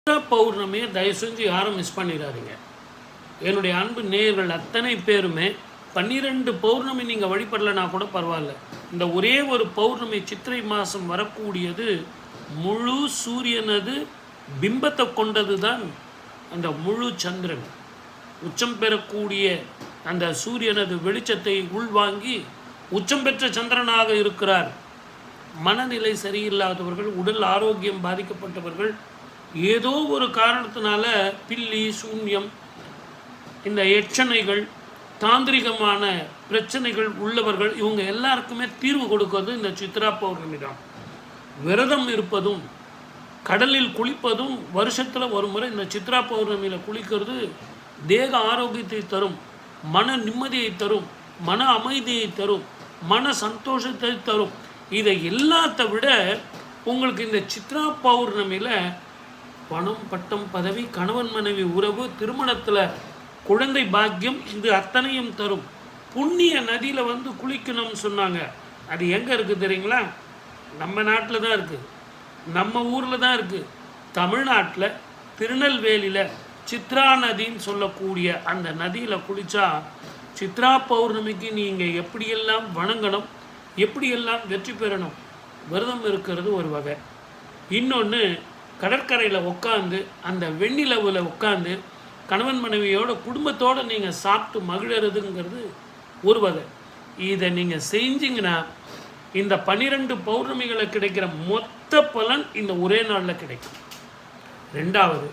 சித்ரா பௌர்ணமியை தயவு செஞ்சு யாரும் மிஸ் பண்ணிடாதீங்க. என்னுடைய அன்பு நேயர்கள் அத்தனை பேருமே 12 பௌர்ணமி நீங்கள் வழிபடலைனா கூட பரவாயில்ல. இந்த ஒரே ஒரு பௌர்ணமி சித்திரை மாதம் வரக்கூடியது முழு சூரியனது பிம்பத்தை கொண்டது தான் அந்த முழு சந்திரன். உச்சம் பெறக்கூடிய அந்த சூரியனது வெளிச்சத்தை உள்வாங்கி உச்சம் பெற்ற சந்திரனாக இருக்கிறார். மனநிலை சரியில்லாதவர்கள், உடல் ஆரோக்கியம் பாதிக்கப்பட்டவர்கள், ஏதோ ஒரு காரணத்தினால பில்லி சூன்யம், இந்த எச்சனைகள், தாந்திரிகமான பிரச்சனைகள் உள்ளவர்கள், இவங்க எல்லாருக்குமே தீர்வு கொடுக்கிறது இந்த சித்ரா பௌர்ணமி தான். விரதம் இருப்பதும் கடலில் குளிப்பதும் வருஷத்தில் ஒரு முறை இந்த சித்ரா பௌர்ணமியில் குளிக்கிறது தேக ஆரோக்கியத்தை தரும், மன நிம்மதியை தரும், மன அமைதியை தரும், மன சந்தோஷத்தை தரும். இதை எல்லாத்த விட உங்களுக்கு இந்த சித்ரா பௌர்ணமியில் பணம், பட்டம், பதவி, கணவன் மனைவி உறவு, திருமணத்தில் குழந்தை பாக்கியம், இது அத்தனையும் தரும். புண்ணிய நதியில் வந்து குளிக்கணும்னு சொன்னாங்க. அது எங்கே இருக்குது தெரியுங்களா? நம்ம நாட்டில் தான் இருக்குது, நம்ம ஊரில் தான் இருக்குது. தமிழ்நாட்டில் திருநெல்வேலியில் சித்ரா நதின்னு சொல்லக்கூடிய அந்த நதியில் குளித்தா சித்ரா பௌர்ணமிக்கு நீங்கள் எப்படியெல்லாம் வணங்கணும், எப்படியெல்லாம் வெற்றி பெறணும். விரதம் இருக்கிறது ஒரு வகை. இன்னொன்று, கடற்கரையில் உட்காந்து அந்த வெண்ணிலவில் உட்காந்து கணவன் மனைவியோட குடும்பத்தோடு நீங்கள் சாப்பிட்டு மகிழறதுங்கிறது ஒரு வகை. இதை நீங்கள் செஞ்சிங்கன்னா இந்த 12 பௌர்ணமிகளை கிடைக்கிற மொத்த பலன் இந்த ஒரே நாளில் கிடைக்கும். ரெண்டாவது,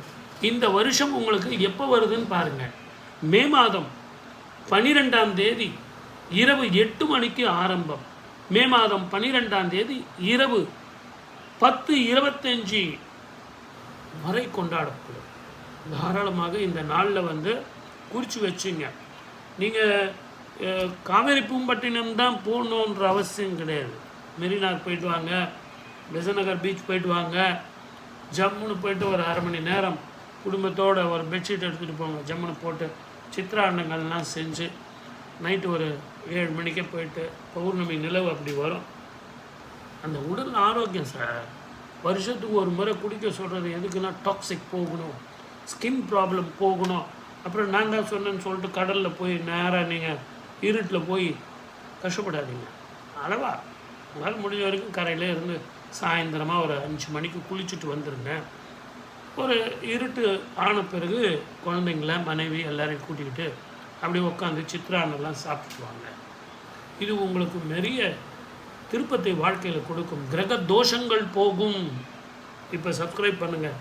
இந்த வருஷம் உங்களுக்கு எப்போ வருதுன்னு பாருங்கள். மே மாதம் 12ஆம் தேதி இரவு 8 மணிக்கு ஆரம்பம். மே மாதம் 12ஆம் தேதி இரவு 10:25 வரை கொண்டாடப்படும். தாராளமாக இந்த நாளில் வந்து குறித்து வச்சுங்க. நீங்கள் காவேரி பூம்பட்டினம் தான் போகணுன்ற அவசியம் கிடையாது. மெரினாக்கு போயிட்டு வாங்க, பெசநகர் பீச் போயிட்டு வாங்க, ஜம்முன்னு போயிட்டு ஒரு 1/2 மணி நேரம் குடும்பத்தோடு ஒரு பெட்ஷீட் எடுத்துகிட்டு போங்க, ஜம்முன்னு போட்டு சித்ரா அன்னங்கள்லாம் செஞ்சு நைட்டு ஒரு 7 மணிக்கே போயிட்டு பௌர்ணமி நிலவு அப்படி வரும். அந்த உடல் ஆரோக்கியம் சார். வருஷத்துக்கு ஒரு முறை குடிக்க சொல்கிறது எதுக்குன்னா டாக்ஸிக் போகணும், ஸ்கின் ப்ராப்ளம் போகணும். அப்புறம் நான் தான் சொன்னேன்னு சொல்லிட்டு கடலில் போய் நேராக நீங்கள் இருட்டில் போய் கஷ்டப்படாதீங்க. அளவா உங்களால் முடிஞ்ச வரைக்கும் கரையில் இருந்து சாயந்தரமாக ஒரு 5 மணிக்கு குளிச்சுட்டு வந்துடுங்க. ஒரு இருட்டு ஆன பிறகு குழந்தைங்கள, மனைவி எல்லாரையும் கூட்டிக்கிட்டு அப்படியே உட்காந்து சித்ரானெல்லாம் சாப்பிட்டுவாங்க. இது உங்களுக்கு நிறைய திருப்பத்தை வாழ்க்கையில் கொடுக்கும். கிரக தோஷங்கள் போகும். இப்போ சப்ஸ்கிரைப் பண்ணுங்கள்.